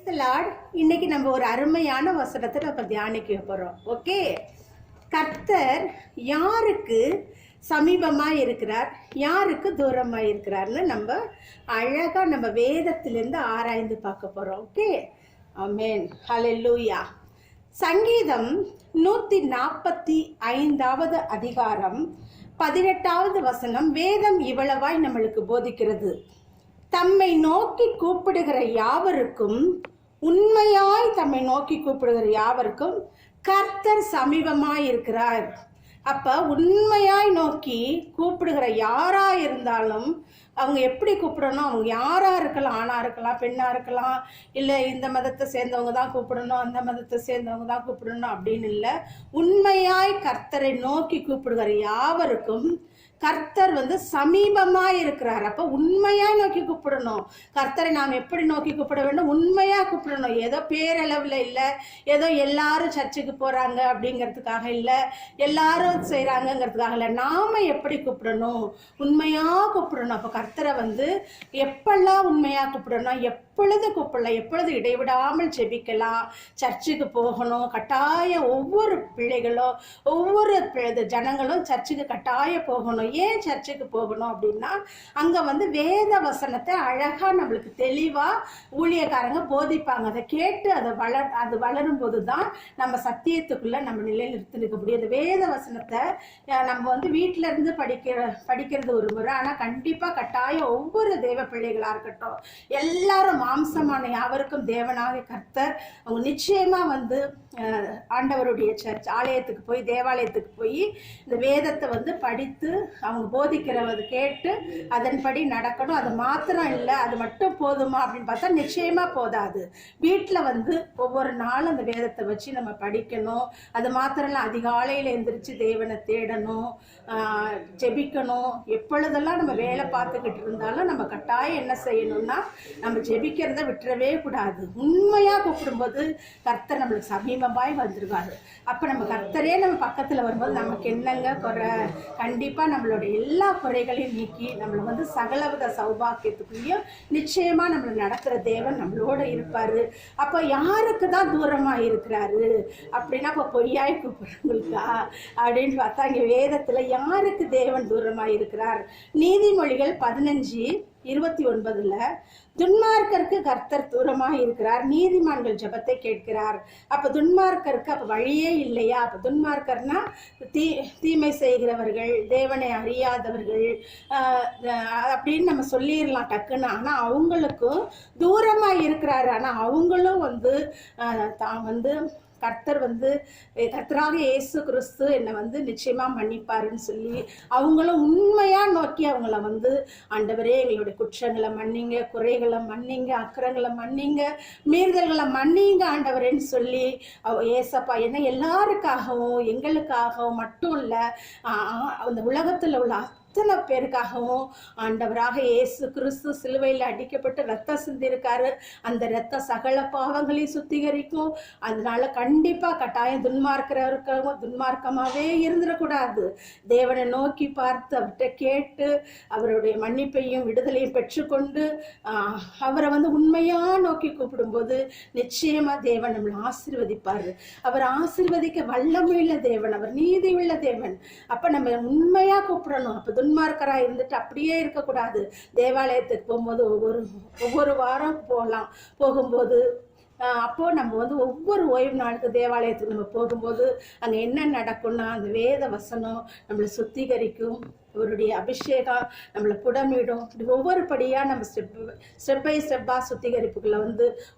தி Lord. இன்னைக்கு நம்ம ஒரு அருமையான வசனத்தை நம்ம தியானிக்க போகிறோம். ஓகே, கர்த்தர் யாருக்கு சமீபமாக இருக்கிறார், யாருக்கு தூரமாக இருக்கிறார்னு நம்ம அழகாக நம்ம வேதத்திலேருந்து ஆராய்ந்து பார்க்க போகிறோம். ஓகே, ஆமென், ஹல்லேலூயா. சங்கீதம் 145 அதிகாரம் 18 வசனம் வேதம் இவ்வளவாய் நம்மளுக்கு போதிக்கிறது. தம்மை நோக்கி கூப்பிடுகிற யாவருக்கும், உண்மையாய் தம்மை நோக்கி கூப்பிடுகிற யாவருக்கும் கர்த்தர் சமீபமாய் இருக்கிறார். அப்ப உண்மையாய் நோக்கி கூப்பிடுகிற யாரா இருந்தாலும் அவங்க எப்படி கூப்பிடணும், அவங்க யாரா இருக்கலாம், ஆணா இருக்கலாம், பெண்ணா இருக்கலாம், இல்லை இந்த மதத்தை சேர்ந்தவங்க தான் கூப்பிடணும், அந்த மதத்தை சேர்ந்தவங்க தான் கூப்பிடணும் அப்படின்னு இல்லை. உண்மையாய் கர்த்தரை நோக்கி கூப்பிடுகிற யாவருக்கும் கர்த்தர் சமீபமாக இருக்கிறார். அப்போ உண்மையாக நோக்கி கூப்பிடணும். கர்த்தரை நாம் எப்படி நோக்கி கூப்பிட வேண்டும்? உண்மையாக கூப்பிடணும். ஏதோ பேரளவில் இல்லை, ஏதோ எல்லாரும் சர்ச்சுக்கு போகிறாங்க அப்படிங்கிறதுக்காக இல்லை, எல்லாரும் செய்கிறாங்கங்கிறதுக்காக இல்லை. நாம் எப்படி கூப்பிடணும்? உண்மையாக கூப்பிடணும். அப்போ கர்த்தரை எப்பெல்லாம் உண்மையாக கூப்பிடணும், எப்பொழுது கூப்பிடலாம், எப்பொழுது இடைவிடாமல் ஜெபிக்கலாம், சர்ச்சுக்கு போகணும். கட்டாயம் ஒவ்வொரு பிள்ளைகளும் ஒவ்வொரு ஜனங்களும் சர்ச்சுக்கு கட்டாயம் போகணும். ஏன் சர்ச்சுக்கு போகணும் அப்படின்னா, அங்கே வேத வசனத்தை அழகாக நம்மளுக்கு தெளிவாக ஊழியக்காரங்க போதிப்பாங்க. அதை கேட்டு அது வளரும் போது தான் நம்ம சத்தியத்துக்குள்ளே நம்ம நிலைநிறுத்தி நிற்க முடியும். அந்த வேத வசனத்தை நம்ம வீட்டில இருந்து படிக்கிறது ஒரு முறை, ஆனால் கண்டிப்பாக கட்டாயம் ஒவ்வொரு தேவ பிள்ளைகளாக இருக்கட்டும், எல்லாரும் மாம்சமான யாவருக்கும் தேவனாக கர்த்தர் அவங்க நிச்சயமாக ஆண்டவருடைய சர்ச் ஆலயத்துக்கு போய், தேவாலயத்துக்கு போய் இந்த வேதத்தை படித்து அவங்க போதிக்கிறவது கேட்டு அதன்படி நடக்கணும். அது மாத்திரம் இல்லை, அது மட்டும் போதுமா அப்படின்னு பார்த்தா நிச்சயமாக போதாது. வீட்டில் ஒவ்வொரு நாளும் அந்த வேதத்தை வச்சு நம்ம படிக்கணும். அது மாத்திரம் இல்லை, அதிகாலையில் எந்திரிச்சு தேவனை தேடணும், ஜெபிக்கணும். எப்பொழுதெல்லாம் நம்ம வேலை பார்த்துக்கிட்டு இருந்தாலும் நம்ம கட்டாயம் என்ன செய்யணும்னா, நம்ம ஜெபிக்கிறத விட்டுறவே கூடாது. உண்மையாக கூப்பிடும்போது கர்த்தர் நம்மளுக்கு சமீபமாய் வந்துடுவார். அப்போ நம்ம கர்த்தரே நம்ம பக்கத்தில் வரும்போது நமக்கு என்னங்க குறை? கண்டிப்பாக நம்மளுடைய எல்லா குறைகளையும் நீக்கி நம்மளை சகலவித சௌபாக்கியத்துக்குள்ளேயும் நிச்சயமாக நம்மளை நடக்கிற தேவன் நம்மளோட இருப்பார். அப்போ யாருக்கு தான் தூரமாக இருக்கிறாரு அப்படின்னா, இப்போ பொய்யாய் கூப்பிடுறவங்களுக்கா அப்படின்னு பார்த்தா, இங்கே வேதத்தில் யாருக்கு தேவன் தூரமாக இருக்கிறார்? நீதிமொழிகள் 15:29 துன்மார்க்கருக்கு கர்த்தர் தூரமாக இருக்கிறார், நீதிமான்கள் ஜெபத்தை கேட்கிறார். அப்போ துன்மார்க்கருக்கு அப்போ வழியே இல்லையா? அப்போ துன்மார்க்கர்னா தீமை செய்கிறவர்கள், தேவனை அறியாதவர்கள் அப்படின்னு நம்ம சொல்லிடலாம் டக்குன்னு. ஆனால் அவங்களுக்கும் தூரமாக இருக்கிறாரு. ஆனால் அவங்களும் தான் கர்த்தராக இயேசு கிறிஸ்து என்னை நிச்சயமாக மன்னிப்பாருன்னு சொல்லி அவங்களும் உண்மையாக நோக்கி அவங்கள ஆண்டவரே எங்களுடைய குற்றங்களை மன்னிங்க, குறைகளை மன்னிங்க, அக்கிரங்களை மன்னிங்க, மீறுதல்களை மன்னிங்க ஆண்டவரேன்னு சொல்லி ஏசப்பா என்ன எல்லாருக்காகவும் எங்களுக்காகவும் மட்டும் இல்லை, அந்த உலகத்தில் உள்ள அத்தனை பேருக்காகவும் ஆண்டவராக இயேசு கிறிஸ்து சிலுவையில் அடிக்கப்பட்டு ரத்தம் சிந்திருக்காரு. அந்த ரத்த சகல பாவங்களையும் சுத்திகரிக்கும். அதனால கண்டிப்பாக கட்டாயம் துன்மார்க்கிறவருக்காக துன்மார்க்கமாகவே இருந்துடக்கூடாது. தேவனை நோக்கி பார்த்து அவர்கிட்ட கேட்டு அவருடைய மன்னிப்பையும் விடுதலையும் பெற்றுக்கொண்டு அவரை உண்மையாக நோக்கி கூப்பிடும்போது நிச்சயமாக தேவன் நம்மளை ஆசீர்வதிப்பார். அவர் ஆசீர்வதிக்க வல்லமையுள்ள தேவன், அவர் நீதி உள்ள தேவன். அப்போ நம்ம உண்மையாக கூப்பிடணும். அப்போ துன்மார்க்கராக இருந்துட்டு அப்படியே இருக்கக்கூடாது. தேவாலயத்துக்கு போகும்போது ஒவ்வொரு வாரம் போகும்போது அப்போது நம்ம ஒவ்வொரு ஓய்வு நாளுக்கு தேவாலயத்துக்கு நம்ம போகும்போது அங்கே என்ன நடக்கும்னா, அந்த வேத வசனம் நம்மளை சுத்திகரிக்கும், அவருடைய அபிஷேகம் நம்மளை புடமிடும். இப்படி ஒவ்வொரு படியாக நம்ம ஸ்டெப் பை ஸ்டெப்பாக சுத்திகரிப்புகளை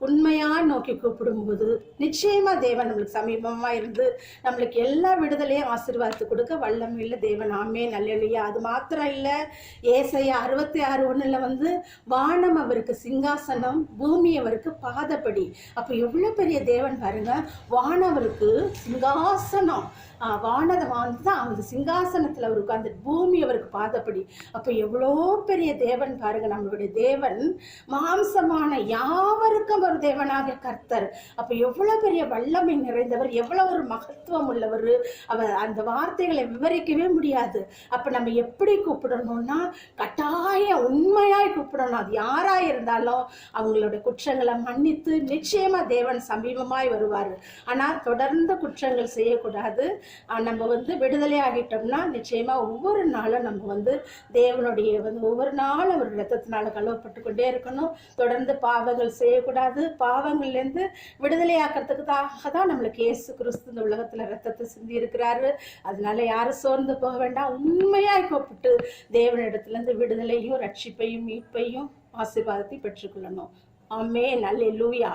உண்மையாக நோக்கி கூப்பிடும்போது நிச்சயமாக தேவன் நம்மளுக்கு சமீபமாக இருந்து நம்மளுக்கு எல்லா விடுதலையும் ஆசீர்வாதத்து கொடுக்க வல்லமையுள்ள தேவன். ஆமென், அல்லேலூயா. அது மாத்திரம் இல்லை, ஏசாயா 66:1 வானம் அவருக்கு சிங்காசனம், பூமி அவருக்கு பாதப்படி. அப்போ எவ்வளோ பெரிய தேவன் பாருங்க. வானவருக்கு சிங்காசனம், வானதை தான் அந்த சிங்காசனத்தில் அவர் உட்கார்ந்து, பூமி அவருக்கு பாதப்படி. அப்ப எவ்வளோ பெரிய தேவன் பாருங்க, நம்மளுடைய தேவன் மாம்சமான யாவருக்கும் ஒரு தேவனாக கர்த்தர். அப்ப எவ்வளவு பெரிய வல்லமை நிறைந்தவர், எவ்வளவு ஒரு மகத்துவம் உள்ளவர். அவர் அந்த வார்த்தைகளை விவரிக்கவே முடியாது. அப்ப நம்ம எப்படி கூப்பிடணும்னா, கட்டாயம் உண்மையாய் கூப்பிடணும். அது யாரா இருந்தாலும் அவங்களோட குற்றங்களை மன்னித்து நிச்சயமா தேவன் சமீபமாய் வருவார். ஆனால் தொடர்ந்து குற்றங்கள் செய்யக்கூடாது. நம்ம விடுதலை ஆகிட்டோம்னா நிச்சயமா ஒவ்வொரு நாளும் நம்ம தேவனுடைய ஒவ்வொரு நாளும் ஒரு ரத்தத்தினால கழுவப்பட்டு கொண்டே இருக்கணும். தொடர்ந்து பாவங்கள் செய்யக்கூடாது. பாவங்கள்லேருந்து விடுதலை ஆக்கிறதுக்காக தான் நம்மளுக்கு இயேசு கிறிஸ்து இந்த உலகத்துல ரத்தத்தை சிந்தி இருக்கிறாரு. அதனால யாரும் சோர்ந்து போக வேண்டாம். உண்மையாய் கூப்பிட்டு தேவனிடத்திலிருந்து விடுதலையும் ரட்சிப்பையும் மீட்பையும் ஆசீர்வாதத்தை பெற்றுக்கொள்ளணும். ஆமென். அல்லேலூயா.